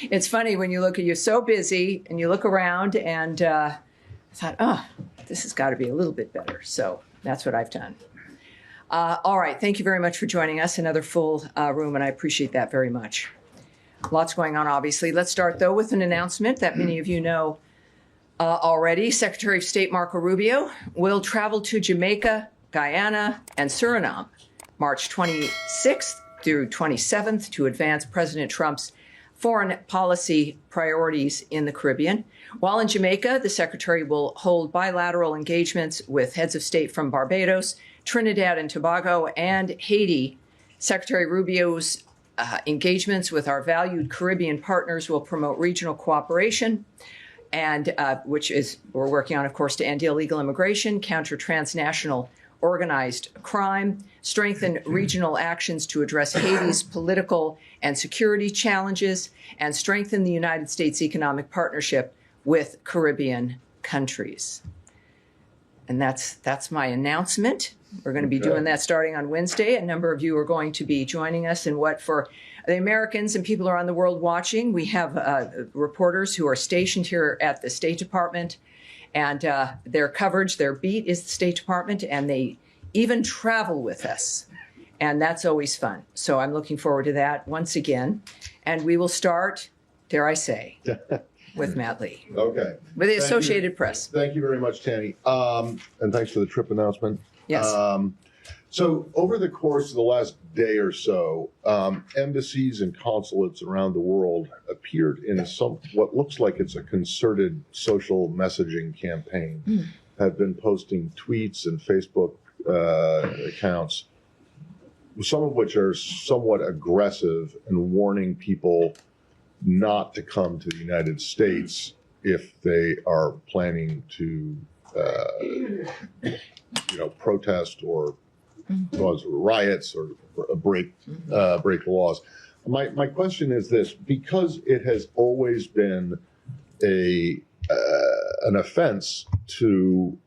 It's funny when you're so busy and you look around and I thought, oh, this has got to be a little bit better. So that's what I've done. All right. Thank you very much for joining us. Another full room, and I appreciate that very much. Lots going on, obviously. Let's start, though, with an announcement that many of you know already. Secretary of State Marco Rubio will travel to Jamaica, Guyana, and Suriname March 26th through 27th to advance President Trump's foreign policy priorities in the Caribbean. While in Jamaica, the Secretary will hold bilateral engagements with heads of state from Barbados, Trinidad and Tobago, and Haiti. Secretary Rubio's engagements with our valued Caribbean partners will promote regional cooperation, and which is we're working on, of course, to end illegal immigration, counter transnational organized crime, strengthen regional actions to address Haiti's political and security challenges, and strengthen the United States economic partnership with Caribbean countries. And that's my announcement. We're going to be doing that starting on Wednesday. A number of you are going to be joining us in what, for the Americans and people around the world watching, we have reporters who are stationed here at the State Department, and their coverage, their beat is the State Department, and they even travel with us. And that's always fun. So I'm looking forward to that once again. And we will start, dare I say, with Matt Lee. Okay. With the Associated Press. Thank you very much, Tanny. And thanks for the trip announcement. Yes. So over the course of the last day or so, embassies and consulates around the world appeared in what looks like it's a concerted social messaging campaign, have been posting tweets and Facebook accounts, some of which are somewhat aggressive and warning people not to come to the United States if they are planning to, protest or cause riots or break the laws. My question is this: because it has always been an offense to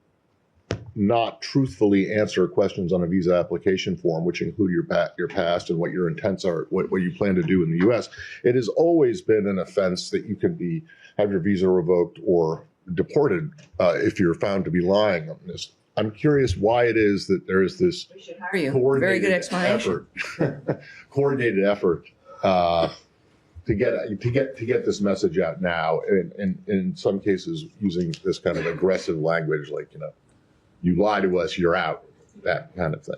not truthfully answer questions on a visa application form, which include your past and what your intents are, what you plan to do in the U.S. It has always been an offense that you can have your visa revoked or deported if you're found to be lying on this. I'm curious why it is that there is this coordinated effort to get this message out now, and in some cases using this kind of aggressive language, like, you lie to us, you're out, that kind of thing.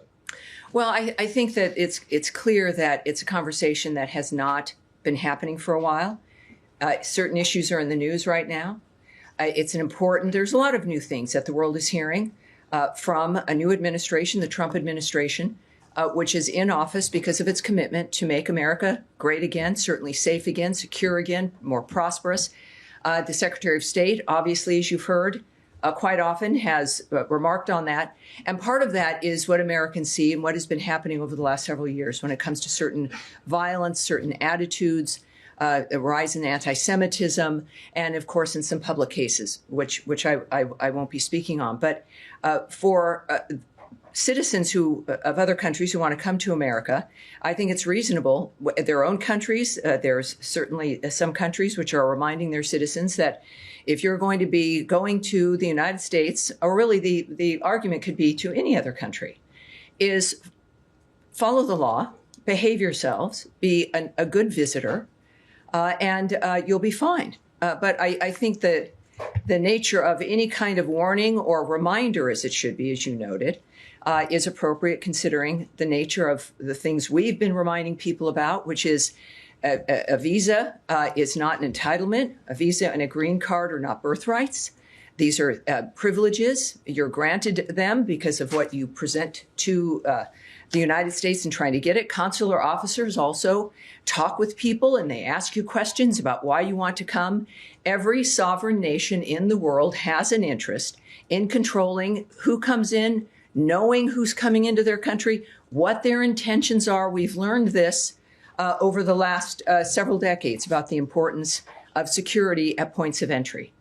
Well, I think that it's clear that it's a conversation that has not been happening for a while. Certain issues are in the news right now. There's a lot of new things that the world is hearing from a new administration, the Trump administration, which is in office because of its commitment to make America great again, certainly safe again, secure again, more prosperous. The Secretary of State, obviously, as you've heard, quite often has remarked on that. And part of that is what Americans see and what has been happening over the last several years when it comes to certain violence, certain attitudes, a rise in anti-Semitism, and of course in some public cases, which I won't be speaking on. But for citizens of other countries who want to come to America, I think it's reasonable. Their own countries, there's certainly some countries which are reminding their citizens that if you're going to be going to the United States, or really the argument could be to any other country, is follow the law, behave yourselves, be a good visitor, and you'll be fine. But I think that the nature of any kind of warning or reminder, as it should be, as you noted, is appropriate considering the nature of the things we've been reminding people about, which is a visa is not an entitlement. A visa and a green card are not birthrights. These are privileges. You're granted them because of what you present to the United States in trying to get it. Consular officers also talk with people and they ask you questions about why you want to come. Every sovereign nation in the world has an interest in controlling who comes in, knowing who's coming into their country, what their intentions are. We've learned this over the last several decades about the importance of security at points of entry.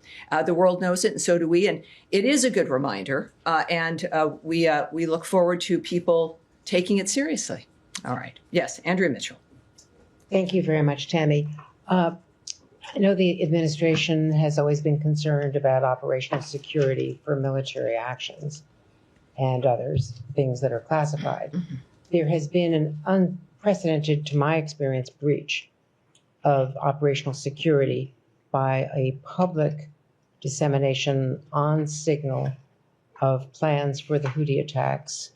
The world knows it, and so do we. And it is a good reminder, and we look forward to people taking it seriously. All right. Yes, Andrea Mitchell. Thank you very much, Tammy. I know the administration has always been concerned about operational security for military actions and others, things that are classified. There has been an unprecedented, to my experience, breach of operational security by a public dissemination on Signal of plans for the Houthi attacks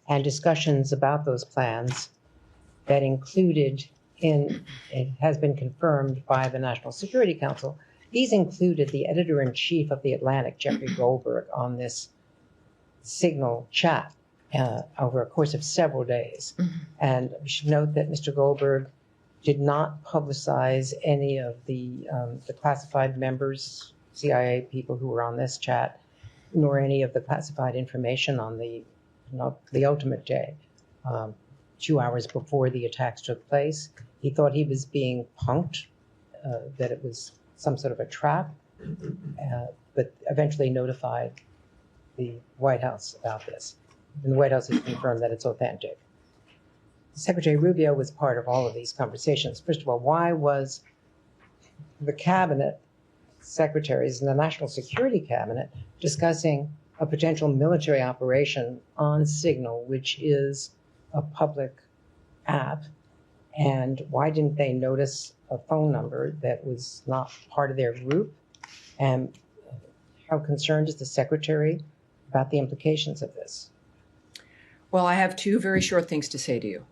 and discussions about those plans that included it has been confirmed by the National Security Council. These included the editor-in-chief of The Atlantic, Jeffrey Goldberg, on this Signal chat over a course of several days. And we should note that Mr. Goldberg did not publicize any of the classified members, CIA people who were on this chat, nor any of the classified information on the ultimate day, 2 hours before the attacks took place. He thought he was being punked, that it was some sort of a trap, but eventually notified the White House about this. And the White House has confirmed that it's authentic. Secretary Rubio was part of all of these conversations. First of all, why was the cabinet secretaries and the National Security Cabinet discussing a potential military operation on Signal, which is a public app? And why didn't they notice a phone number that was not part of their group? And how concerned is the secretary about the implications of this? Well, I have two very short things to say to you.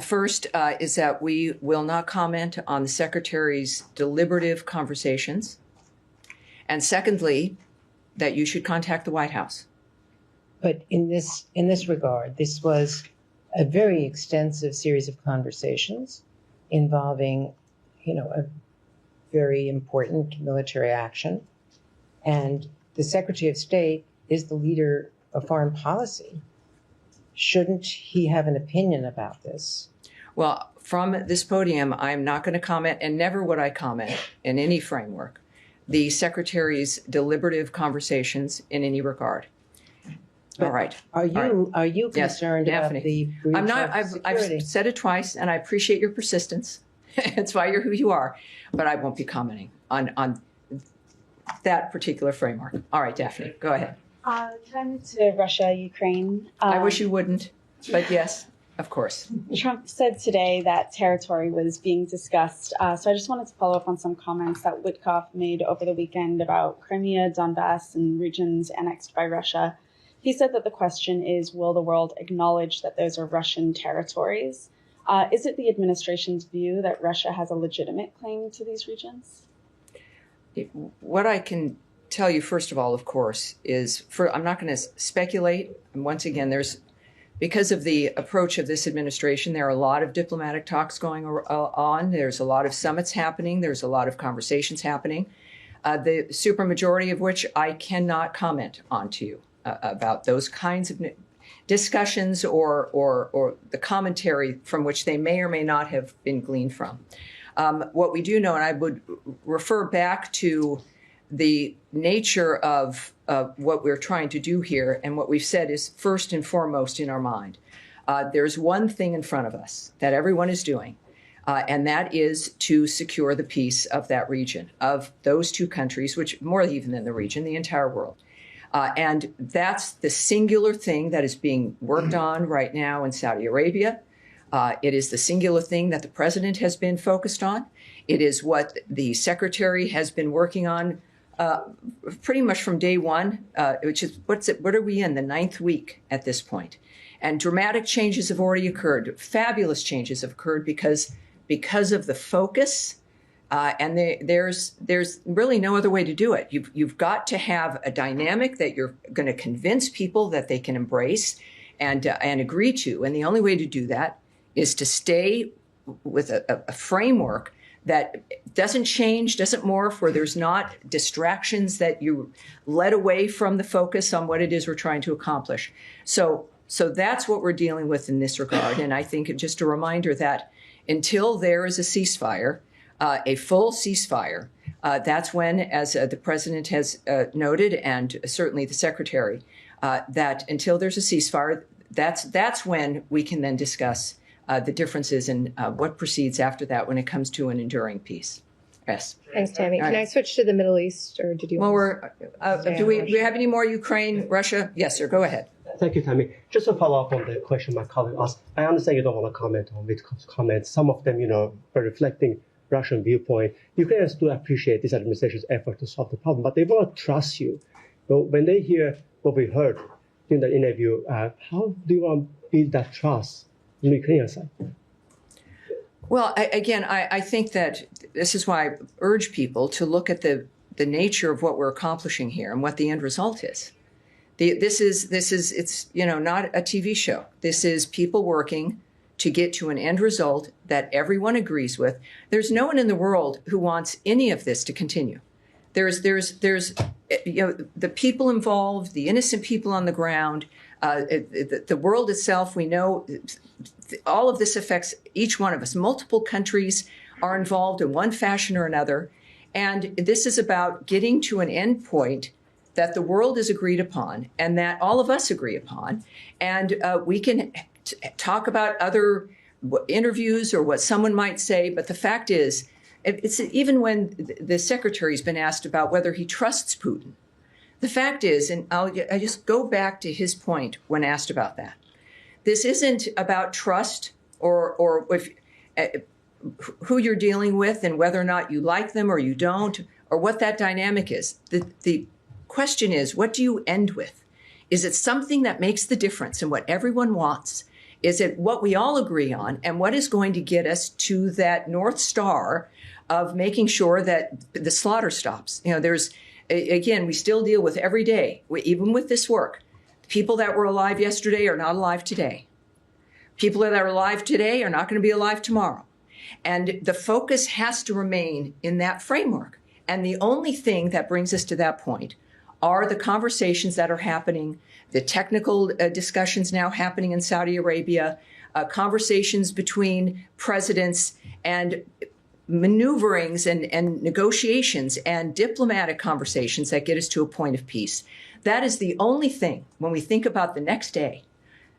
First is that we will not comment on the secretary's deliberative conversations. And secondly, that you should contact the White House. But in this regard, this was a very extensive series of conversations involving, a very important military action. And the Secretary of State is the leader of foreign policy. Shouldn't he have an opinion about this? Well, from this podium, I'm not going to comment, and never would I comment in any framework, the Secretary's deliberative conversations in any regard. But all right. Are you Yes, concerned about Daphne. the breach I'm not. of security? I've said it twice, and I appreciate your persistence. It's why you're who you are. But I won't be commenting on that particular framework. All right, Daphne, go ahead. Can I move to Russia, Ukraine? I wish you wouldn't, but yes, of course. Trump said today that territory was being discussed. So I just wanted to follow up on some comments that Witkoff made over the weekend about Crimea, Donbass, and regions annexed by Russia. He said that the question is, will the world acknowledge that those are Russian territories? Is it the administration's view that Russia has a legitimate claim to these regions? What I can tell you, first of all, of course, is I'm not going to speculate. And once again, because of the approach of this administration, there are a lot of diplomatic talks going on. There's a lot of summits happening. There's a lot of conversations happening, the supermajority of which I cannot comment on to you about those kinds of discussions or the commentary from which they may or may not have been gleaned from. What we do know, and I would refer back to the nature of what we're trying to do here, and what we've said is first and foremost in our mind. There's one thing in front of us that everyone is doing, and that is to secure the peace of that region, of those two countries, which more even than the region, the entire world. And that's the singular thing that is being worked on right now in Saudi Arabia. It is the singular thing that the president has been focused on. It is what the secretary has been working on pretty much from day one, which is, what are we in, the 9th week at this point? And dramatic changes have already occurred. Fabulous changes have occurred because of the focus. And there's really no other way to do it. You've got to have a dynamic that you're going to convince people that they can embrace and agree to. And the only way to do that is to stay with a framework that doesn't change, doesn't morph, where there's not distractions that you led away from the focus on what it is we're trying to accomplish. So that's what we're dealing with in this regard. And I think just a reminder that until there is a ceasefire, a full ceasefire, that's when, as the president has noted, and certainly the secretary, that until there's a ceasefire, that's when we can then discuss the differences in what proceeds after that when it comes to an enduring peace. Yes. Thanks, Tammy. All Can right. I switch to the Middle East, or did you? Well, want do we have any more Ukraine, Russia? Yes, sir. Go ahead. Thank you, Tammy. Just to follow up on the question my colleague asked, I understand you don't want to comment on Witkoff's comments. Some of them, are reflecting Russian viewpoint. Ukrainians do appreciate this administration's effort to solve the problem, but they want to trust you. When they hear what we heard in the interview, how do you want to build that trust on the Ukrainian side? Well, I think that this is why I urge people to look at the nature of what we're accomplishing here and what the end result is. This is it's not a TV show. This is people working to get to an end result that everyone agrees with. There's no one in the world who wants any of this to continue. There's the people involved, the innocent people on the ground, the world itself. We know all of this affects each one of us. Multiple countries are involved in one fashion or another. And this is about getting to an end point that the world has agreed upon and that all of us agree upon. And we can talk about other interviews or what someone might say. But the fact is, it's even when the secretary's been asked about whether he trusts Putin, the fact is, and I just go back to his point when asked about that. This isn't about trust or if, who you're dealing with and whether or not you like them or you don't, or what that dynamic is. The question is, what do you end with? Is it something that makes the difference in what everyone wants? Is it what we all agree on? And what is going to get us to that North Star of making sure that the slaughter stops? Again, we still deal with every day, even with this work. People that were alive yesterday are not alive today. People that are alive today are not going to be alive tomorrow. And the focus has to remain in that framework. And the only thing that brings us to that point are the conversations that are happening, the technical discussions now happening in Saudi Arabia, conversations between presidents and maneuverings and negotiations and diplomatic conversations that get us to a point of peace. That is the only thing, when we think about the next day,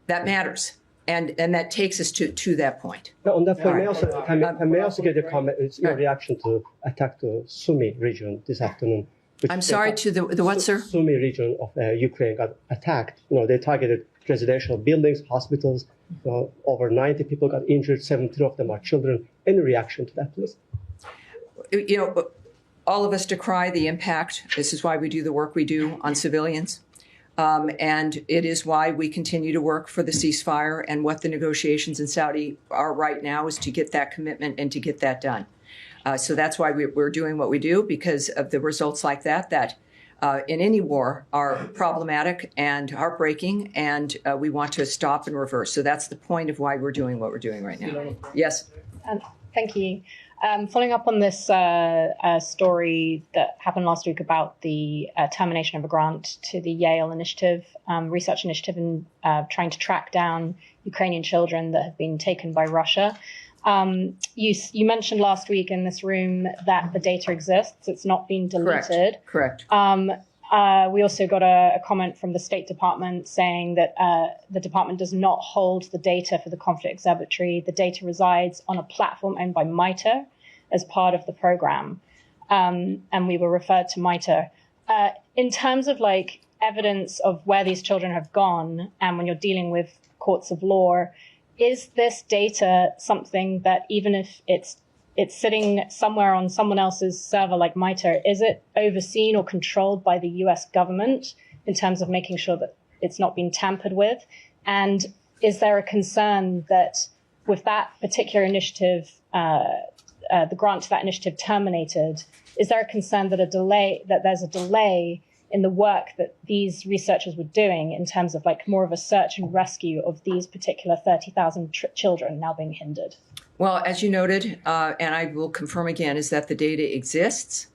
that matters. And that takes us to that point. Now, on that point, Right. may I also get your comment, your reaction to attack to Sumy region this afternoon? I'm sorry, to the what, sir? Sumy region of Ukraine got attacked. They targeted residential buildings, hospitals. Over 90 people got injured. 17 of them are children. Any reaction to that, please? All of us decry the impact. This is why we do the work we do on civilians. And it is why we continue to work for the ceasefire, and what the negotiations in Saudi are right now is to get that commitment and to get that done. So that's why we're doing what we do, because of the results like that in any war are problematic and heartbreaking, and we want to stop and reverse. So that's the point of why we're doing what we're doing right now. Yes. Thank you. Following up on this story that happened last week about the termination of a grant to the Yale Initiative, research initiative in trying to track down Ukrainian children that have been taken by Russia. You mentioned last week in this room that the data exists. It's not been deleted. Correct. We also got a comment from the State Department saying that the department does not hold the data for the conflict observatory. The data resides on a platform owned by MITRE as part of the program. And we were referred to MITRE. In terms of evidence of where these children have gone, and when you're dealing with courts of law, is this data something that, even if it's sitting somewhere on someone else's server like MITRE, is it overseen or controlled by the US government in terms of making sure that it's not being tampered with? And is there a concern that with that particular initiative, the grant to that initiative terminated, is there a concern that there's a delay in the work that these researchers were doing in terms of more of a search and rescue of these particular 30,000 children now being hindered? Well, as you noted, and I will confirm again, is that the data exists.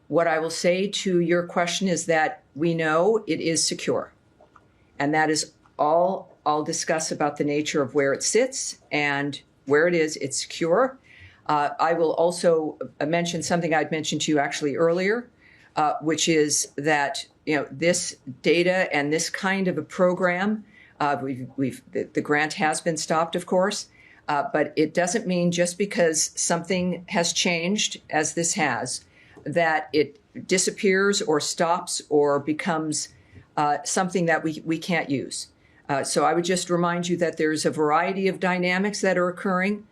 What I will say to your question is that we know it is secure. And that is all I'll discuss about the nature of where it sits and where it is. It's secure. I will also mention something I'd mentioned to you actually earlier, which is that this data and this kind of a program, the grant has been stopped, of course. But it doesn't mean just because something has changed, as this has, that it disappears or stops or becomes something that we can't use. So I would just remind you that there's a variety of dynamics that are occurring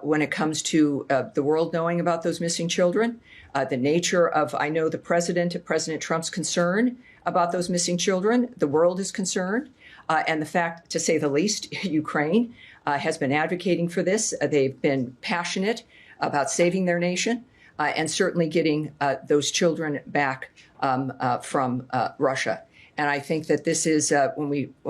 when it comes to the world knowing about those missing children. The nature of, I know, President Trump's concern about those missing children. The world is concerned. And the fact, to say the least, Ukraine has been advocating for this. They've been passionate about saving their nation and certainly getting those children back from Russia. And I think that this is when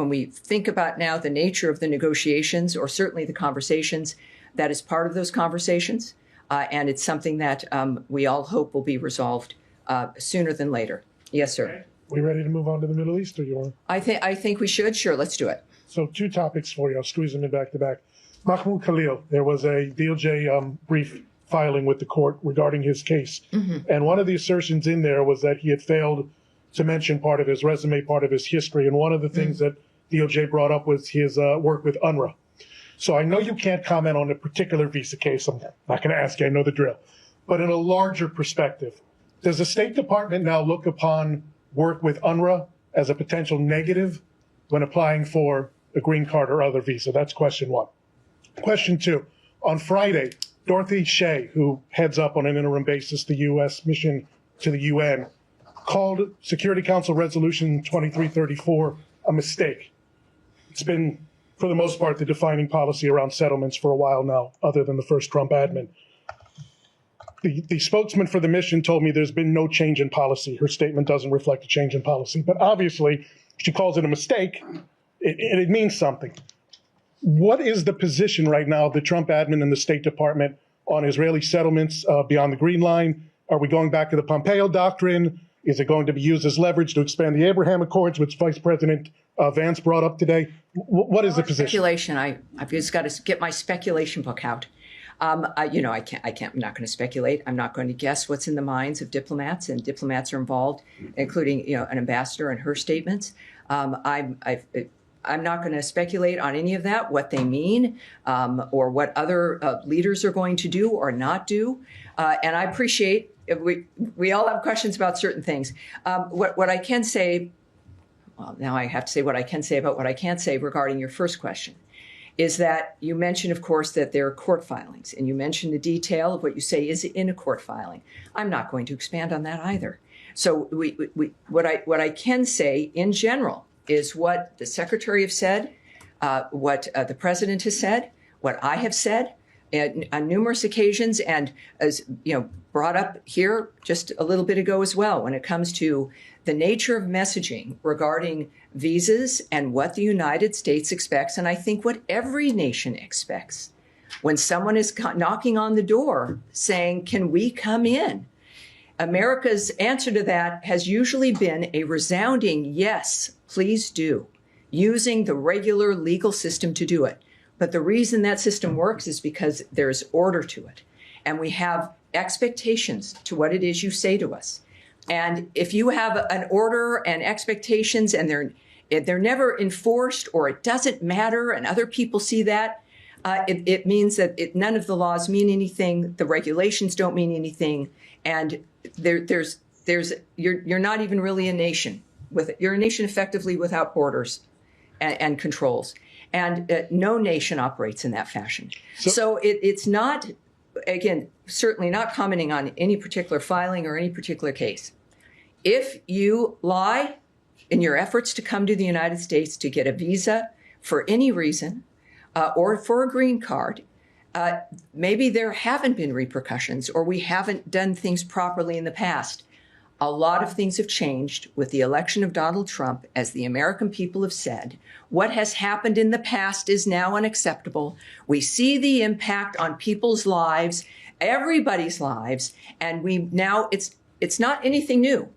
we think about now the nature of the negotiations, or certainly the conversations, that is part of those conversations. And it's something that we all hope will be resolved sooner than later. Yes, sir. We ready to move on to the Middle East, or you want? I think we should. Sure, let's do it. So 2 topics for you. I'll squeeze them in back to back. Mahmoud Khalil, there was a DOJ brief filing with the court regarding his case. And one of the assertions in there was that he had failed to mention part of his resume, part of his history. And one of the things that DOJ brought up was his work with UNRWA. So I know you can't comment on a particular visa case. I'm not going to ask you. I know the drill. But in a larger perspective, does the State Department now look upon work with UNRWA as a potential negative when applying for a green card or other visa? That's question 1. Question 2, on Friday, Dorothy Shea, who heads up on an interim basis the U.S. mission to the UN, called Security Council Resolution 2334 a mistake. It's been, for the most part, the defining policy around settlements for a while now, other than the first Trump admin. The spokesman for the mission told me there's been no change in policy. Her statement doesn't reflect a change in policy. But obviously, she calls it a mistake, it means something. What is the position right now of the Trump admin and the State Department on Israeli settlements beyond the Green Line? Are we going back to the Pompeo Doctrine? Is it going to be used as leverage to expand the Abraham Accords, which Vice President Vance brought up today? What is the position? Speculation. I've just got to get my speculation book out. I'm not going to speculate. I'm not going to guess what's in the minds of diplomats, and diplomats are involved, including, an ambassador and her statements. I'm not going to speculate on any of that, what they mean, or what other leaders are going to do or not do. And I appreciate we all have questions about certain things. What I can say, well, now I have to say what I can say about what I can't say regarding your first question, is that you mentioned, of course, that there are court filings, and you mentioned the detail of what you say is in a court filing. I'm not going to expand on that either. So what I can say in general is what the Secretary has said, what the President has said, what I have said on numerous occasions, and as brought up here just a little bit ago as well, when it comes to the nature of messaging regarding visas and what the United States expects, and I think what every nation expects. When someone is knocking on the door saying, "Can we come in?" America's answer to that has usually been a resounding yes, please do, using the regular legal system to do it. But the reason that system works is because there's order to it. And we have expectations to what it is you say to us. And if you have an order and expectations and they're never enforced, or it doesn't matter and other people see that, it means that none of the laws mean anything, the regulations don't mean anything, and you're not even really a nation. You're a nation effectively without borders and controls. And no nation operates in that fashion. So it's not, again, certainly not commenting on any particular filing or any particular case. If you lie in your efforts to come to the United States to get a visa for any reason, or for a green card, maybe there haven't been repercussions, or we haven't done things properly in the past. A lot of things have changed with the election of Donald Trump, as the American people have said. What has happened in the past is now unacceptable. We see the impact on people's lives, everybody's lives, and it's not anything new.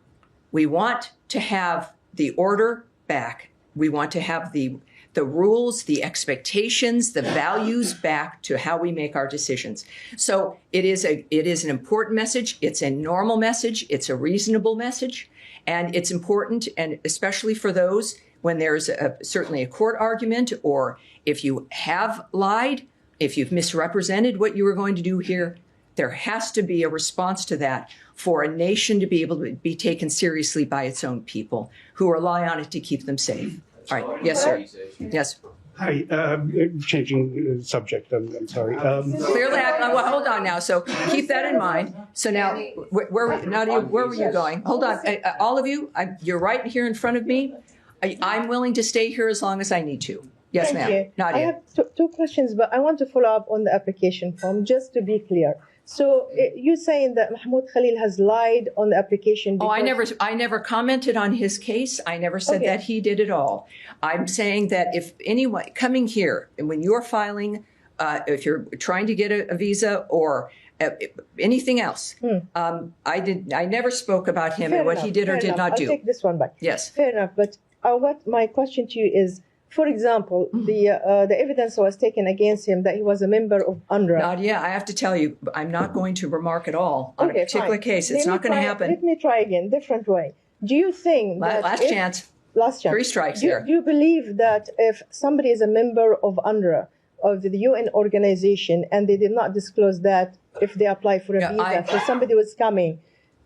We want to have the order back. We want to have the rules, the expectations, the values back to how we make our decisions. So it is an important message. It's a normal message. It's a reasonable message. And it's important, and especially for those when there's certainly a court argument, or if you have lied, if you've misrepresented what you were going to do here, there has to be a response to that for a nation to be able to be taken seriously by its own people who rely on it to keep them safe. All right. Yes, sir. Yes. Hi, changing subject. I'm sorry. Clearly, well, hold on now. So keep that in mind. So now, Nadia, where were you going? Hold on. All of you, you're right here in front of me. I'm willing to stay here as long as I need to. Yes, Thank ma'am. you. Nadia. I have two questions, but I want to follow up on the application form just to be clear. So you're saying that Mahmoud Khalil has lied on the application? Oh, I never commented on his case. I never said that he did it all. I'm saying that if anyone coming here, and when you're filing, if you're trying to get a visa or anything else, I never spoke about him and what he did or did not do. I'll take this one back. Yes. Fair enough. But what my question to you is, for example, the evidence was taken against him that he was a member of UNRWA. Nadia, I have to tell you, I'm not going to remark at all on a particular case. It's not going to happen. Let me try again, different way. Do you think that Last chance. 3 strikes here. Do you believe that if somebody is a member of UNRWA, of the UN organization, and they did not disclose that if they apply for a visa, so somebody was coming,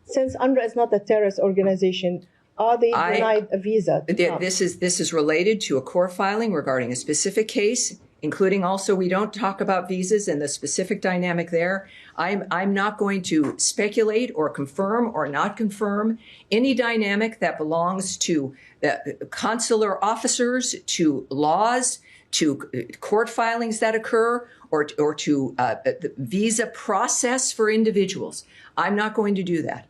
since UNRWA is not a terrorist organization, are they denied a visa? This is related to a court filing regarding a specific case, including also we don't talk about visas and the specific dynamic there. I'm not going to speculate or confirm or not confirm any dynamic that belongs to consular officers, to laws, to court filings that occur, or to the visa process for individuals. I'm not going to do that.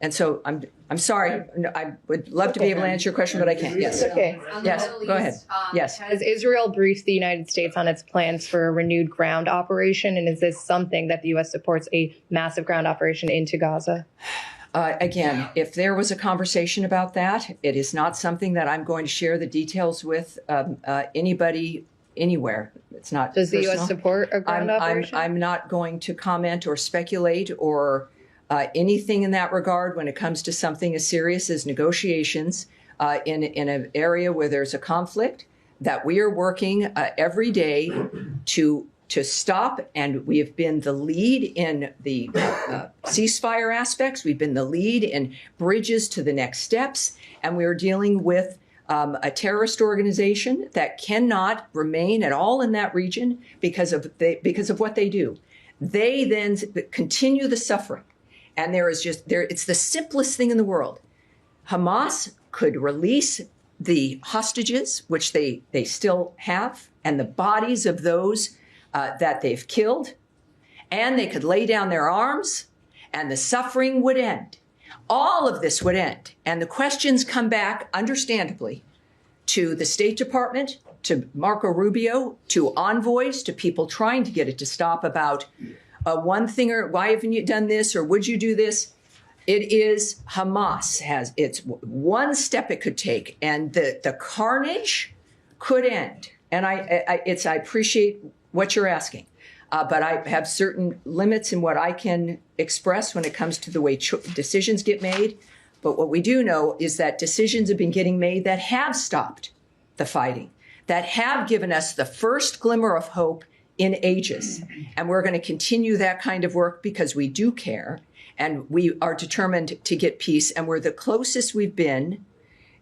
And so I'm sorry. I would love to be able to answer your question, but I can't. Yes. Okay. Yes. Go ahead. Yes. Has Israel briefed the United States on its plans for a renewed ground operation? And is this something that the U.S. supports, a massive ground operation into Gaza? Again, if there was a conversation about that, it is not something that I'm going to share the details with anybody anywhere. It's not. Does the personal. U.S. support a ground operation? I'm not going to comment or speculate or anything in that regard when it comes to something as serious as negotiations in an area where there's a conflict that we are working every day to stop. And we have been the lead in the ceasefire aspects. We've been the lead in bridges to the next steps. And we are dealing with a terrorist organization that cannot remain at all in that region because of what they do. They then continue the suffering. And it's the simplest thing in the world. Hamas could release the hostages, which they still have, and the bodies of those that they've killed, and they could lay down their arms, and the suffering would end. All of this would end. And the questions come back, understandably, to the State Department, to Marco Rubio, to envoys, to people trying to get it to stop about one thing, or why haven't you done this, or would you do this? It is Hamas it's one step it could take, and the carnage could end. And I appreciate what you're asking, but I have certain limits in what I can express when it comes to the way decisions get made. But what we do know is that decisions have been getting made that have stopped the fighting, that have given us the first glimmer of hope in ages. And we're going to continue that kind of work because we do care and we are determined to get peace. And we're the closest we've been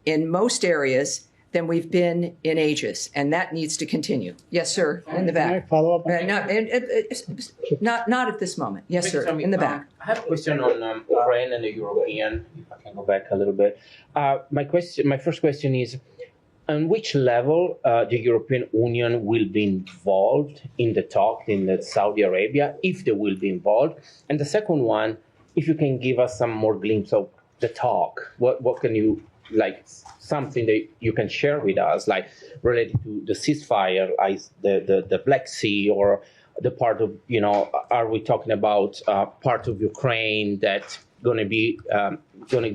in most areas than we've been in ages. And that needs to continue. Yes, sir, in the back. Can I follow up? Not at this moment. Yes, sir, in the back. I have a question on Ukraine and the European, if I can go back a little bit. My first question is, on which level the European Union will be involved in the talk in Saudi Arabia, if they will be involved? And the second one, if you can give us some more glimpse of the talk, what can you, like something that you can share with us, like related to the ceasefire, like the Black Sea, or the part of, are we talking about part of Ukraine that's going to be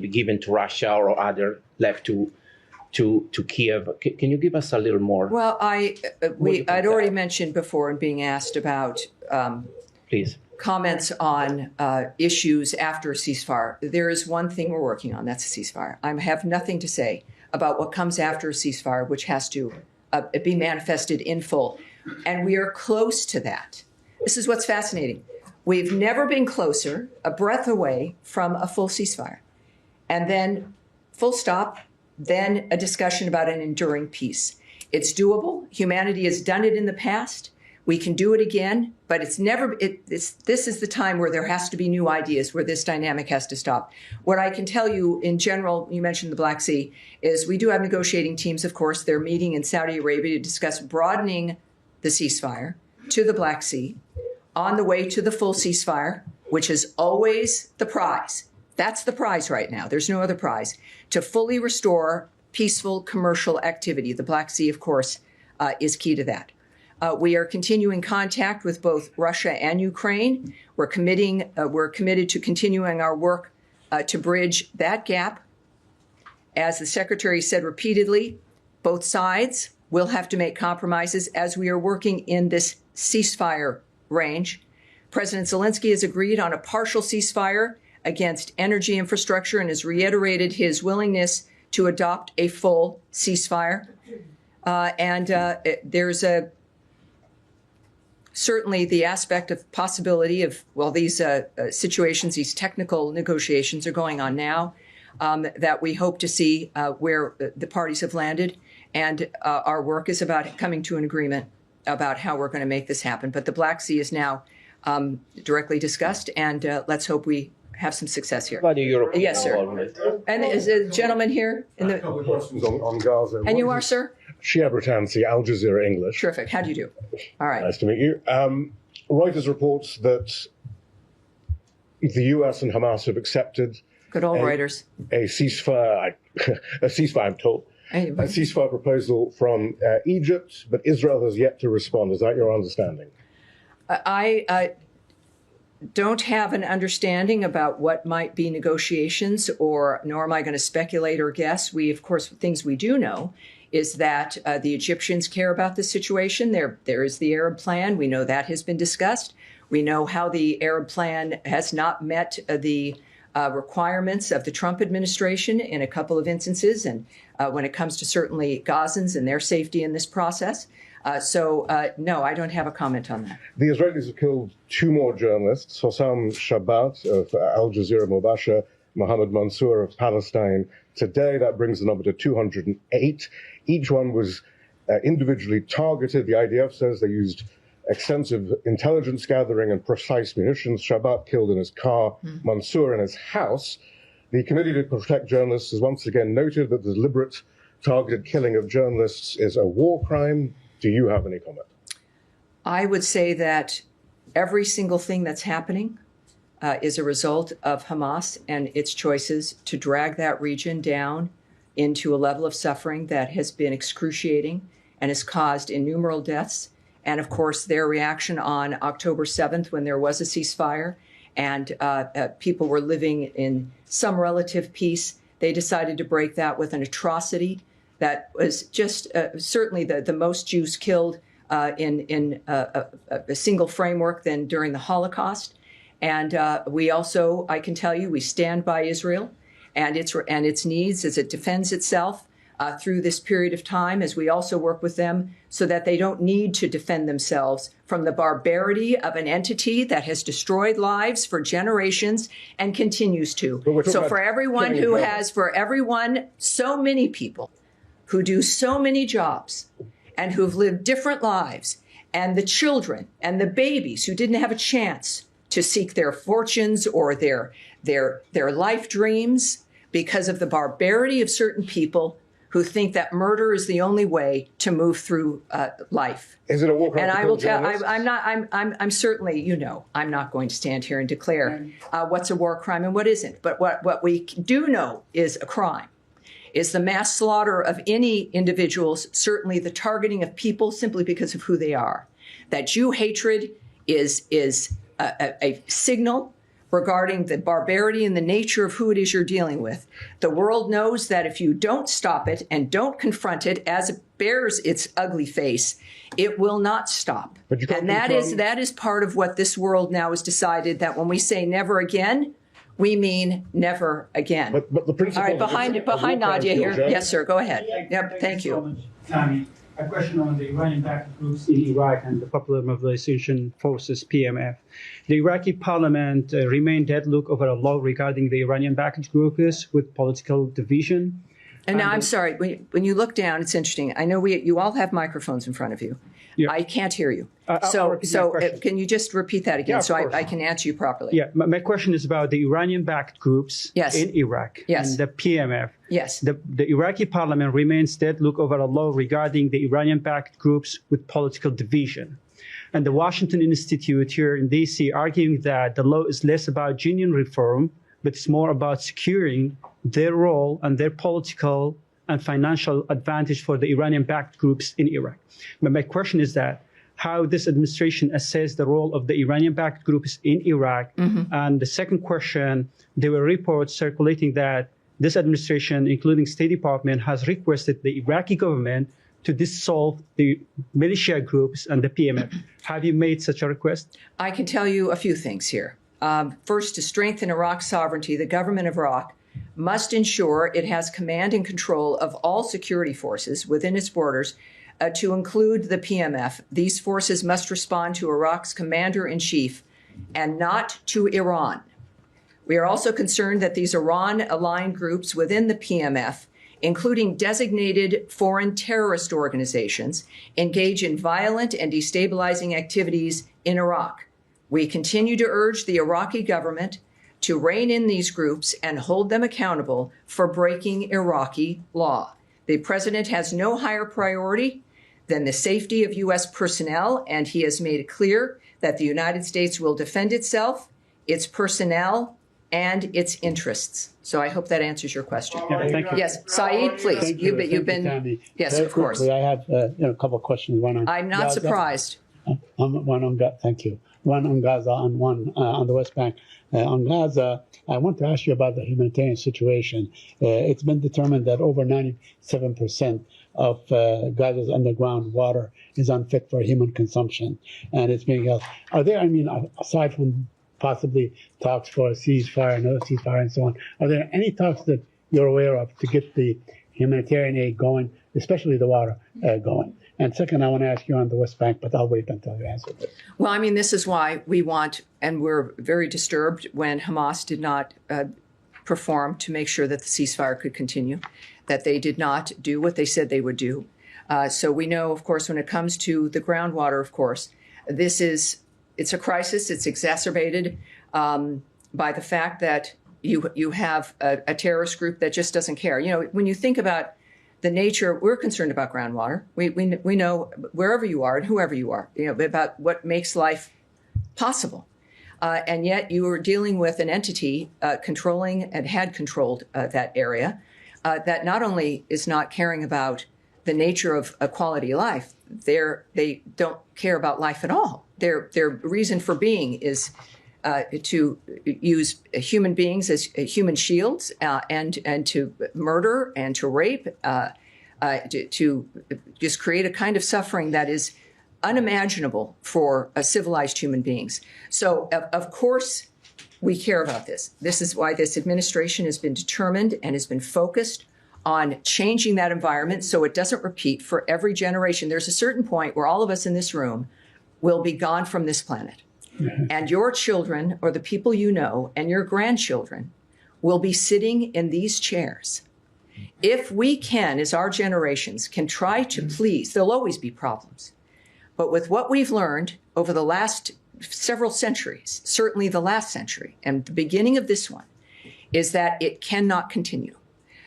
given to Russia or other left to Kiev? Can you give us a little more? Well, I'd already mentioned before in being asked about please comments on issues after a ceasefire. There is one thing we're working on, that's a ceasefire. I have nothing to say about what comes after a ceasefire, which has to be manifested in full. And we are close to that. This is what's fascinating. We've never been closer, a breath away from a full ceasefire. And then full stop, then a discussion about an enduring peace. It's doable. Humanity has done it in the past. We can do it again, but this is the time where there has to be new ideas, where this dynamic has to stop. What I can tell you in general, you mentioned the Black Sea, is we do have negotiating teams, of course. They're meeting in Saudi Arabia to discuss broadening the ceasefire to the Black Sea on the way to the full ceasefire, which is always the prize. That's the prize right now. There's no other prize. To fully restore peaceful commercial activity. The Black Sea, of course, is key to that. We are continuing contact with both Russia and Ukraine. We're committed to continuing our work to bridge that gap. As the Secretary said repeatedly, both sides will have to make compromises as we are working in this ceasefire range. President Zelensky has agreed on a partial ceasefire against energy infrastructure and has reiterated his willingness to adopt a full ceasefire. There's certainly the aspect of possibility of, these situations, these technical negotiations are going on now, that we hope to see where the parties have landed. And our work is about coming to an agreement about how we're going to make this happen. But the Black Sea is now directly discussed, and let's hope we have some success here. About the European yes, sir. involvement. And is a gentleman here? A couple of questions on Gaza. And you are, sir? Shia Britansi, Al Jazeera English. Terrific. How do you do? All right. Nice to meet you. Reuters reports that the U.S. and Hamas have accepted good old Reuters a ceasefire. I'm told. A ceasefire proposal from Egypt, but Israel has yet to respond. Is that your understanding? I don't have an understanding about what might be negotiations, nor am I going to speculate or guess. Of course, things we do know is that the Egyptians care about the situation. There is the Arab plan. We know that has been discussed. We know how the Arab plan has not met the requirements of the Trump administration in a couple of instances, and when it comes to certainly Gazans and their safety in this process. No, I don't have a comment on that. The Israelis have killed 2 more journalists, Hossam Shabbat of Al Jazeera Mubashir, Mohammed Mansour of Palestine Today. That brings the number to 208. Each one was individually targeted. The IDF says they used extensive intelligence gathering and precise munitions. Shabbat killed in his car, Mansour in his house. The Committee to Protect Journalists has once again noted that the deliberate targeted killing of journalists is a war crime. Do you have any comment? I would say that every single thing that's happening is a result of Hamas and its choices to drag that region down into a level of suffering that has been excruciating and has caused innumerable deaths. And of course, their reaction on October 7th, when there was a ceasefire and people were living in some relative peace, they decided to break that with an atrocity that was just certainly the most Jews killed in a single framework than during the Holocaust. And we also, I can tell you, we stand by Israel and its needs as it defends itself through this period of time, as we also work with them so that they don't need to defend themselves from the barbarity of an entity that has destroyed lives for generations and continues to. So for everyone so many people who do so many jobs and who've lived different lives, and the children and the babies who didn't have a chance to seek their fortunes or their life dreams because of the barbarity of certain people who think that murder is the only way to move through life. Is it a war crime? And I will tell. I'm certainly. I'm not going to stand here and declare what's a war crime and what isn't. But what we do know is a crime is the mass slaughter of any individuals, certainly the targeting of people simply because of who they are. That Jew hatred is a signal regarding the barbarity and the nature of who it is you're dealing with. The world knows that if you don't stop it and don't confront it as it bears its ugly face, it will not stop. And that is part of what this world now has decided, that when we say never again, we mean never again. But the principle. All right, behind Nadia here. Yes, sir. Go ahead. Yep. Thank you. Tammy, A question on the Iranian-backed groups in Iraq and the Popular Mobilization Forces, PMF. The Iraqi parliament remained deadlocked over a law regarding the Iranian-backed groups with political division. And now, I'm sorry, when you look down, it's interesting. I know you all have microphones in front of you. Yeah. I can't hear you. I'll Can you just repeat that again Yeah, so of I can answer you properly? Yeah, my question is about the Iranian-backed groups in Iraq and the PMF. Yes. The Iraqi parliament remains deadlocked over a law regarding the Iranian-backed groups with political division. And the Washington Institute here in D.C. arguing that the law is less about genuine reform, but it's more about securing their role and their political and financial advantage for the Iranian-backed groups in Iraq. But my question is that how this administration assess the role of the Iranian-backed groups in Iraq. And the second question, there were reports circulating that this administration, including State Department, has requested the Iraqi government to dissolve the militia groups and the PMF. Have you made such a request? I can tell you a few things here. First, to strengthen Iraq's sovereignty, the government of Iraq must ensure it has command and control of all security forces within its borders, to include the PMF. These forces must respond to Iraq's commander-in-chief and not to Iran. We are also concerned that these Iran-aligned groups within the PMF, including designated foreign terrorist organizations, engage in violent and destabilizing activities in Iraq. We continue to urge the Iraqi government to rein in these groups and hold them accountable for breaking Iraqi law. The president has no higher priority than the safety of U.S. personnel, and he has made it clear that the United States will defend itself, its personnel, and its interests. So I hope that answers your question. Yeah, thank you. Yes, Saeed, please. Thank you. You've been. Tammy. Yes, Very of course. quickly, I have a couple of questions. One on I'm not Gaza. surprised. One on Gaza. Thank you. One on Gaza and one on the West Bank. On Gaza, I want to ask you about the humanitarian situation. It's been determined that over 97% of Gaza's underground water is unfit for human consumption, and it's being held. Are there, aside from possibly talks for a ceasefire, another ceasefire, and so on, are there any talks that you're aware of to get the humanitarian aid going, especially the water going? And second, I want to ask you on the West Bank, but I'll wait until you answer this. Well, this is why we want, and we're very disturbed when Hamas did not perform to make sure that the ceasefire could continue, that they did not do what they said they would do. So we know, of course, when it comes to the groundwater, of course, it's a crisis. It's exacerbated by the fact that you have a terrorist group that just doesn't care. When you think about the nature, we're concerned about groundwater. We know wherever you are and whoever you are, about what makes life possible. And yet you are dealing with an entity controlling and had controlled that area that not only is not caring about the nature of a quality of life, they don't care about life at all. Their reason for being is to use human beings as human shields and to murder and to rape, to just create a kind of suffering that is unimaginable for civilized human beings. So, of course, we care about this. This is why this administration has been determined and has been focused on changing that environment so it doesn't repeat for every generation. There's a certain point where all of us in this room will be gone from this planet. And your children, or the people you know, and your grandchildren will be sitting in these chairs. If we can, as our generations, can try to please, there'll always be problems. But with what we've learned over the last several centuries, certainly the last century, and the beginning of this one, is that it cannot continue,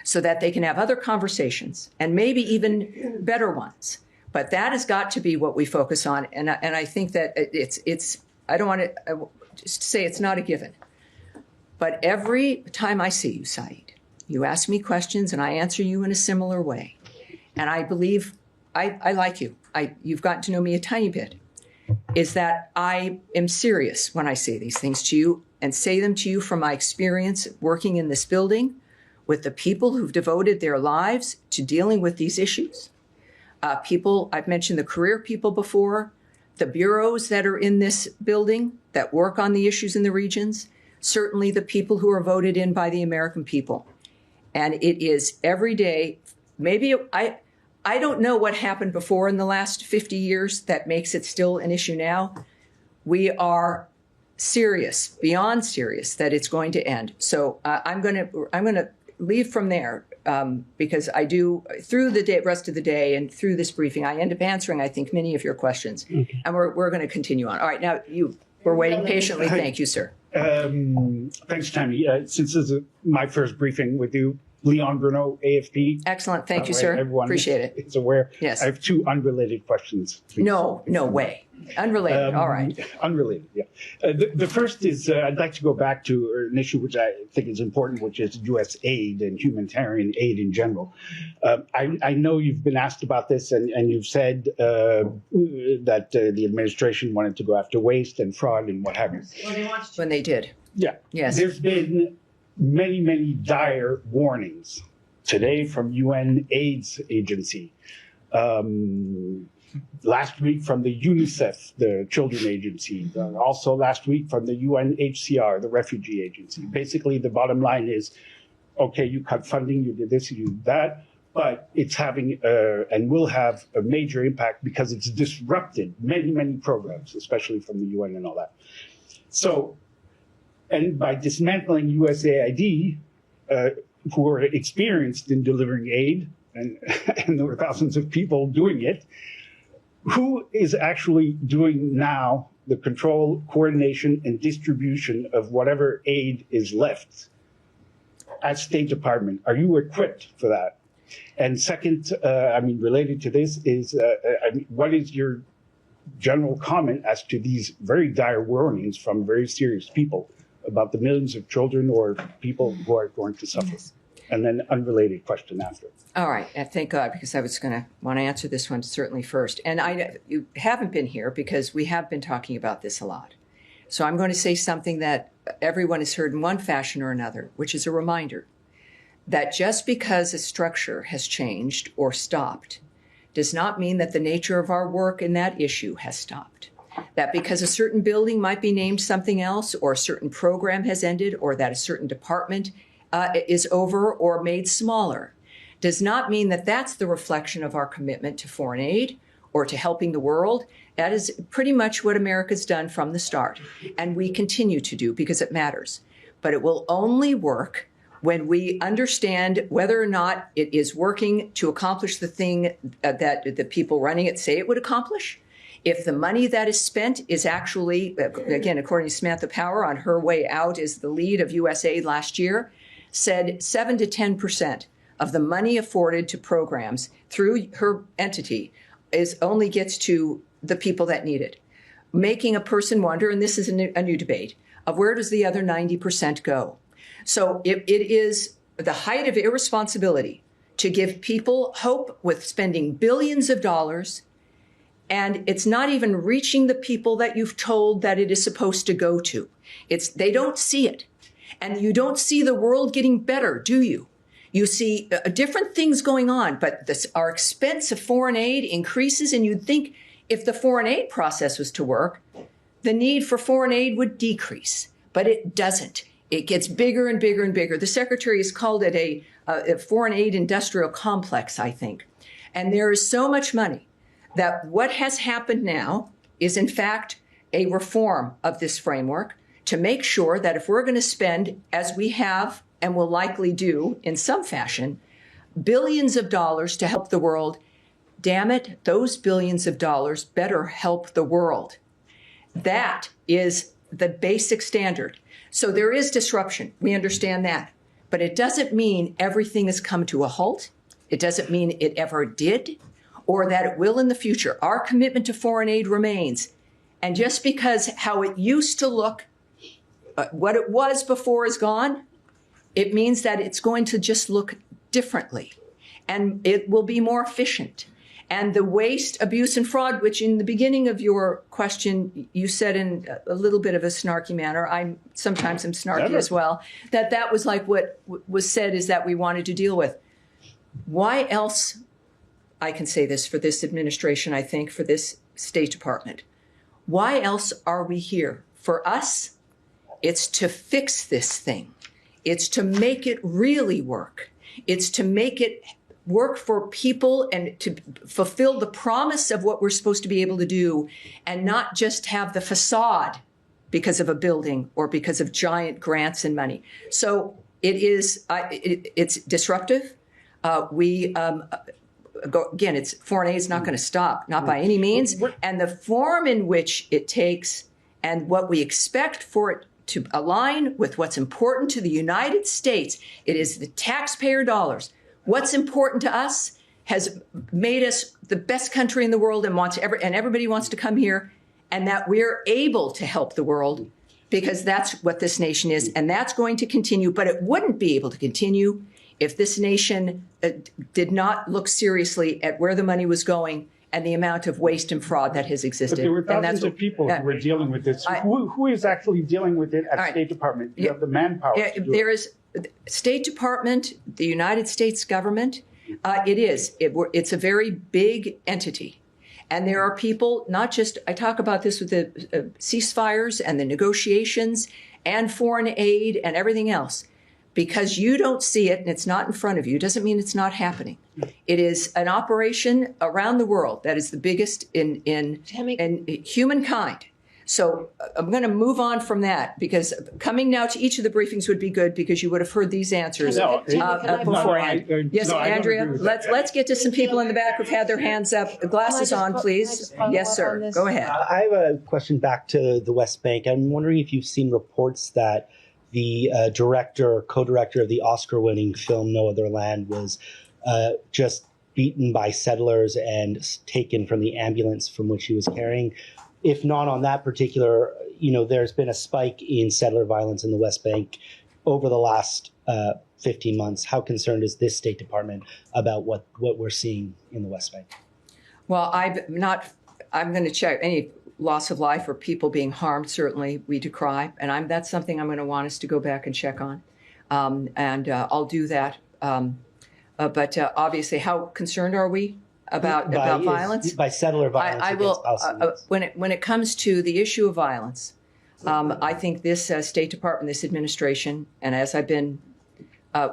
so that they can have other conversations and maybe even better ones. But that has got to be what we focus on. And I think that it's I don't want to just say it's not a given. But every time I see you, Saeed, you ask me questions and I answer you in a similar way. And I believe I like you. You've gotten to know me a tiny bit. Is that I am serious when I say these things to you and say them to you from my experience working in this building with the people who've devoted their lives to dealing with these issues. People, I've mentioned the career people before, the bureaus that are in this building that work on the issues in the regions, certainly the people who are voted in by the American people. And it is every day, maybe I don't know what happened before in the last 50 years that makes it still an issue now. We are serious, beyond serious, that it's going to end. So I'm going to leave from there because I do, through the rest of the day and through this briefing, I end up answering, I think, many of your questions. Okay. And we're going to continue on. All right, now we're waiting patiently. Thank you, sir. Thanks, Tammy. Since this is my first briefing with you, Leon Bruno, AFP. Excellent. Thank you, sir. Everyone appreciate it. It's aware. Yes. I have two unrelated questions. Please. No way. Unrelated. All right. Unrelated, yeah. The first is I'd like to go back to an issue which I think is important, which is U.S. aid and humanitarian aid in general. I know you've been asked about this, and you've said that the administration wanted to go after waste and fraud and what have you. When they did. Yeah. Yes. There's been many dire warnings today from UN AIDS agency. Last week from the UNICEF, the children agency. Also last week from the UNHCR, the refugee agency. Basically, the bottom line is, okay, you cut funding, you did this, you did that, but it's having and will have a major impact because it's disrupted many programs, especially from the UN and all that. So, and by dismantling USAID, who are experienced in delivering aid, and there were thousands of people doing it, who is actually doing now the control, coordination, and distribution of whatever aid is left at State Department? Are you equipped for that? And second, related to this is, what is your general comment as to these very dire warnings from very serious people about the millions of children or people who are going to suffer? And then unrelated question after. All right. Thank God, because I was going to want to answer this one certainly first. And you haven't been here because we have been talking about this a lot. So I'm going to say something that everyone has heard in one fashion or another, which is a reminder that just because a structure has changed or stopped does not mean that the nature of our work in that issue has stopped. That because a certain building might be named something else, or a certain program has ended, or that a certain department is over or made smaller, does not mean that that's the reflection of our commitment to foreign aid or to helping the world. That is pretty much what America's done from the start, and we continue to do because it matters. But it will only work when we understand whether or not it is working to accomplish the thing that the people running it say it would accomplish. If the money that is spent is actually, again, according to Samantha Power on her way out as the lead of USAID last year, said 7 to 10% of the money afforded to programs through her entity only gets to the people that need it, making a person wonder, and this is a new debate, of where does the other 90% go? So it is the height of irresponsibility to give people hope with spending billions of dollars, and it's not even reaching the people that you've told that it is supposed to go to. They don't see it. And you don't see the world getting better, do you? You see different things going on, but our expense of foreign aid increases, and you'd think if the foreign aid process was to work, the need for foreign aid would decrease, but it doesn't. It gets bigger and bigger and bigger. The secretary has called it a foreign aid industrial complex, I think. And there is so much money that what has happened now is, in fact, a reform of this framework to make sure that if we're going to spend, as we have and will likely do in some fashion, billions of dollars to help the world, damn it, those billions of dollars better help the world. That is the basic standard. So there is disruption. We understand that. But it doesn't mean everything has come to a halt. It doesn't mean it ever did, or that it will in the future. Our commitment to foreign aid remains. And just because how it used to look, what it was before is gone, it means that it's going to just look differently, and it will be more efficient. And the waste, abuse, and fraud, which in the beginning of your question, you said in a little bit of a snarky manner, sometimes I'm snarky as well, that was like what was said is that we wanted to deal with. Why else, I can say this for this administration, I think, for this State Department, why else are we here? For us, it's to fix this thing. It's to make it really work. It's to make it work for people and to fulfill the promise of what we're supposed to be able to do, and not just have the facade because of a building or because of giant grants and money. So it's disruptive. It's foreign aid is not going to stop, not by any means. And the form in which it takes and what we expect for it to align with what's important to the United States, it is the taxpayer dollars. What's important to us has made us the best country in the world and everybody wants to come here, and that we're able to help the world because that's what this nation is, and that's going to continue. But it wouldn't be able to continue if this nation did not look seriously at where the money was going and the amount of waste and fraud that has existed. But there were thousands of people who were dealing with this. Who is actually dealing with it at State Department? You have the manpower to do there it. is State Department, the United States government. It's a very big entity. And there are people, not just, I talk about this with the ceasefires and the negotiations and foreign aid and everything else. Because you don't see it and it's not in front of you doesn't mean it's not happening. It is an operation around the world that is the biggest in humankind. So I'm going to move on from that, because coming now to each of the briefings would be good, because you would have heard these answers beforehand. Yes, Andrea, let's get to some people in the back who've had their hands up. Glasses on, please. Yes, sir. Go ahead. I have a question back to the West Bank. I'm wondering if you've seen reports that the co-director of the Oscar-winning film No Other Land was just beaten by settlers and taken from the ambulance from which he was carrying. If not on that particular, there's been a spike in settler violence in the West Bank over the last 15 months. How concerned is this State Department about what we're seeing in the West Bank? Well, I'm going to check any loss of life or people being harmed. Certainly we decry. And that's something I'm going to want us to go back and check on. I'll do that. But obviously, how concerned are we about violence? By settler violence against Palestinians. When it comes to the issue of violence, I think this State Department, this administration, and as I've been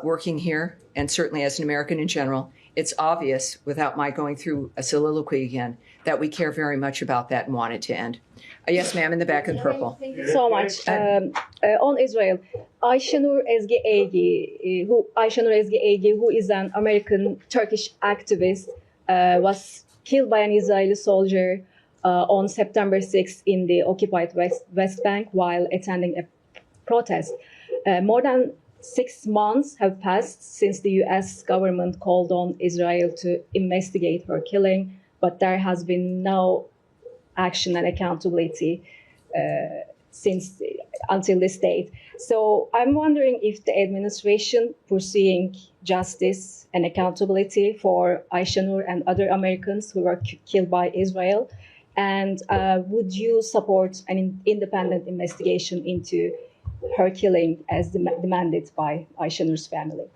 working here, and certainly as an American in general, it's obvious, without my going through a soliloquy again, that we care very much about that and want it to end. Yes, ma'am, in the back of the purple. Thank you so much. On Israel, Ayşenur Ezgi Egi, who is an American Turkish activist, was killed by an Israeli soldier on September 6th in the occupied West Bank while attending a protest. More than 6 months have passed since the U.S. government called on Israel to investigate her killing, but there has been no action and accountability until this date. So I'm wondering if the administration pursuing justice and accountability for Ayşenur and other Americans who were killed by Israel, and would you support an independent investigation into her killing as demanded by Ayşenur's family?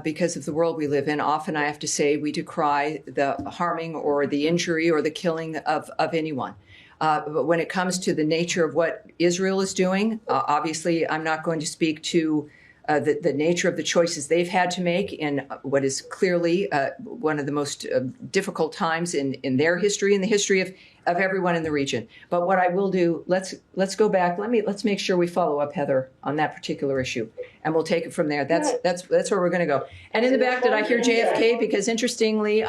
Because of the world we live in, often I have to say we decry the harming or the injury or the killing of anyone. But when it comes to the nature of what Israel is doing, obviously I'm not going to speak to the nature of the choices they've had to make in what is clearly one of the most difficult times in their history, in the history of everyone in the region. But what I will do, let's go back. Let's make sure we follow up, Heather, on that particular issue, and we'll take it from there. That's where we're going to go. And in the back, did I hear JFK? Because interestingly,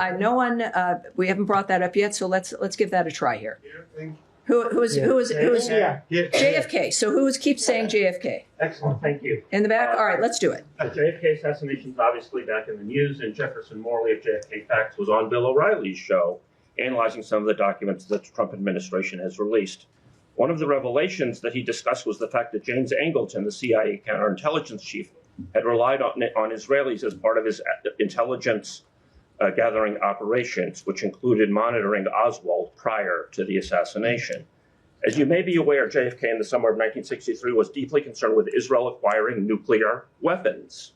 we haven't brought that up yet. So let's give that a try here. Who is JFK? So who keeps saying JFK? Excellent, thank you. In the back? All right, let's do it. JFK assassination is obviously back in the news, and Jefferson Morley of JFK Facts was on Bill O'Reilly's show, analyzing some of the documents that the Trump administration has released. One of the revelations that he discussed was the fact that James Angleton, the CIA counterintelligence chief, had relied on Israelis as part of his intelligence gathering operations, which included monitoring Oswald prior to the assassination. As you may be aware, JFK in the summer of 1963 was deeply concerned with Israel acquiring nuclear weapons.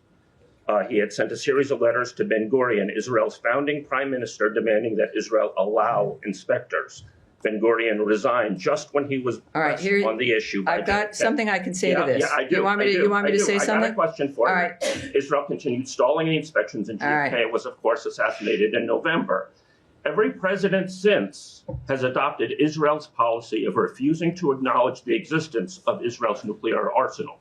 He had sent a series of letters to Ben Gurion, Israel's founding prime minister, demanding that Israel allow inspectors. Ben Gurion resigned just when he was All right, here, on the issue. I've got something I can say to this. Yeah, I do. You want me to say something? I got a question for All you. right. Israel continued stalling the inspections, and JFK was, of course, assassinated in November. Every president since has adopted Israel's policy of refusing to acknowledge the existence of Israel's nuclear arsenal.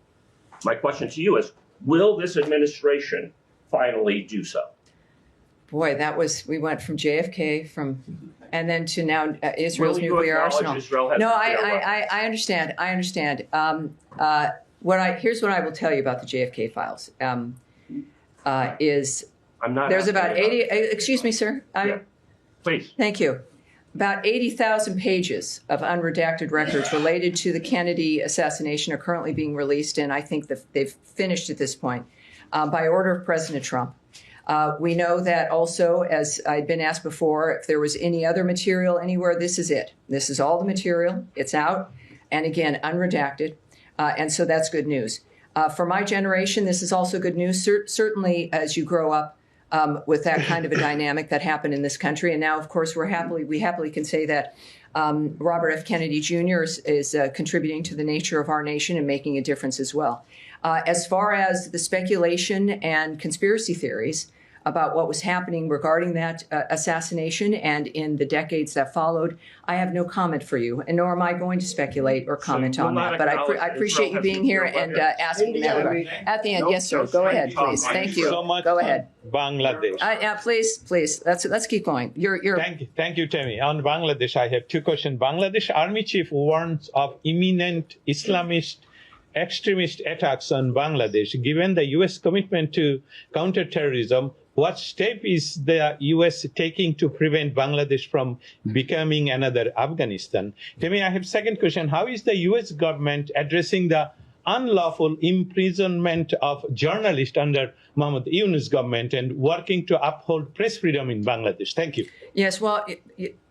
My question to you is, will this administration finally do so? Boy, we went from JFK and then to now Israel's nuclear arsenal. No, I understand. I understand. Here's what I will tell you about the JFK files. There's about 80. Excuse me, sir. Please. Thank you. About 80,000 pages of unredacted records related to the Kennedy assassination are currently being released, and I think that they've finished at this point by order of President Trump. We know that also, as I'd been asked before, if there was any other material anywhere, this is it. This is all the material. It's out. And again, unredacted. And so that's good news. For my generation, this is also good news. Certainly, as you grow up with that kind of a dynamic that happened in this country. And now, of course, we happily can say that Robert F. Kennedy Jr. is contributing to the nature of our nation and making a difference as well. As far as the speculation and conspiracy theories about what was happening regarding that assassination and in the decades that followed, I have no comment for you, and nor am I going to speculate or comment on that. But I appreciate you being here and asking that. At the end, yes, sir. Go ahead, please. Thank you. So much Go ahead. Bangladesh. Please. Let's keep going. Thank you, Tammy. On Bangladesh, I have two questions. Bangladesh Army Chief warns of imminent Islamist extremist attacks on Bangladesh. Given the U.S. commitment to counterterrorism, what step is the U.S. taking to prevent Bangladesh from becoming another Afghanistan? Tammy, I have second question. How is the U.S. government addressing the unlawful imprisonment of journalists under Mohammed Yunus government and working to uphold press freedom in Bangladesh? Thank you. Yes, well,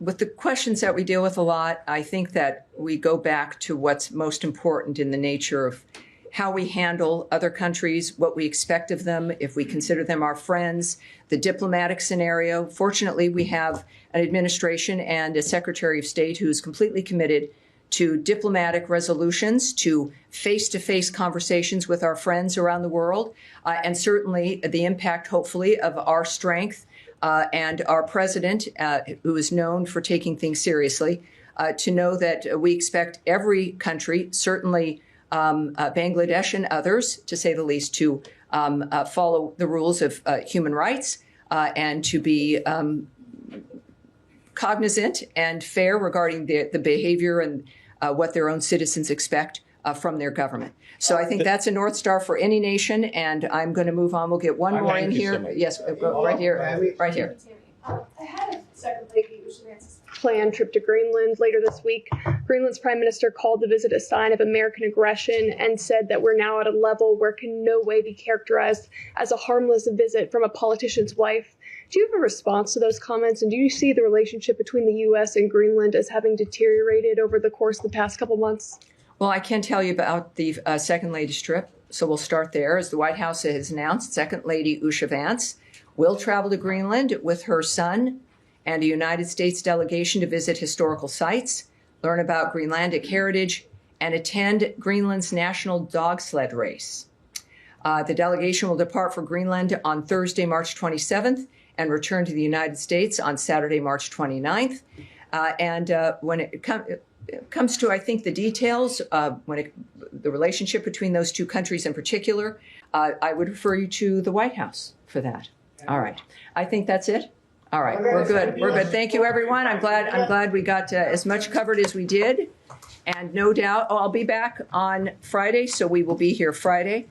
with the questions that we deal with a lot, I think that we go back to what's most important in the nature of how we handle other countries, what we expect of them, if we consider them our friends, the diplomatic scenario. Fortunately, we have an administration and a Secretary of State who's completely committed to diplomatic resolutions, to face-to-face conversations with our friends around the world, and certainly the impact, hopefully, of our strength and our president, who is known for taking things seriously, to know that we expect every country, certainly Bangladesh and others, to say the least, to follow the rules of human rights and to be cognizant and fair regarding the behavior and what their own citizens expect from their government. So I think that's a North Star for any nation, and I'm going to move on. We'll get one more in here. So yes, right here, right here. Ahead of Secretary Ushavance's planned trip to Greenland later this week, Greenland's prime minister called the visit a sign of American aggression and said that we're now at a level where it can no way be characterized as a harmless visit from a politician's wife. Do you have a response to those comments, and do you see the relationship between the U.S. and Greenland as having deteriorated over the course of the past couple months? Well, I can tell you about the Second Lady's trip, so we'll start there. As the White House has announced, Second Lady Usha Vance will travel to Greenland with her son and a United States delegation to visit historical sites, learn about Greenlandic heritage, and attend Greenland's national dog sled race. The delegation will depart for Greenland on Thursday, March 27th, and return to the United States on Saturday, March 29th. When it comes to, I think, the details, the relationship between those two countries in particular, I would refer you to the White House for that. All right. I think that's it. All right. We're good. We're good. Thank you, everyone. I'm glad we got as much covered as we did. And no doubt, I'll be back on Friday, so we will be here Friday.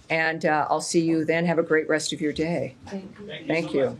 And I'll see you then. Have a great rest of your day. Thank you.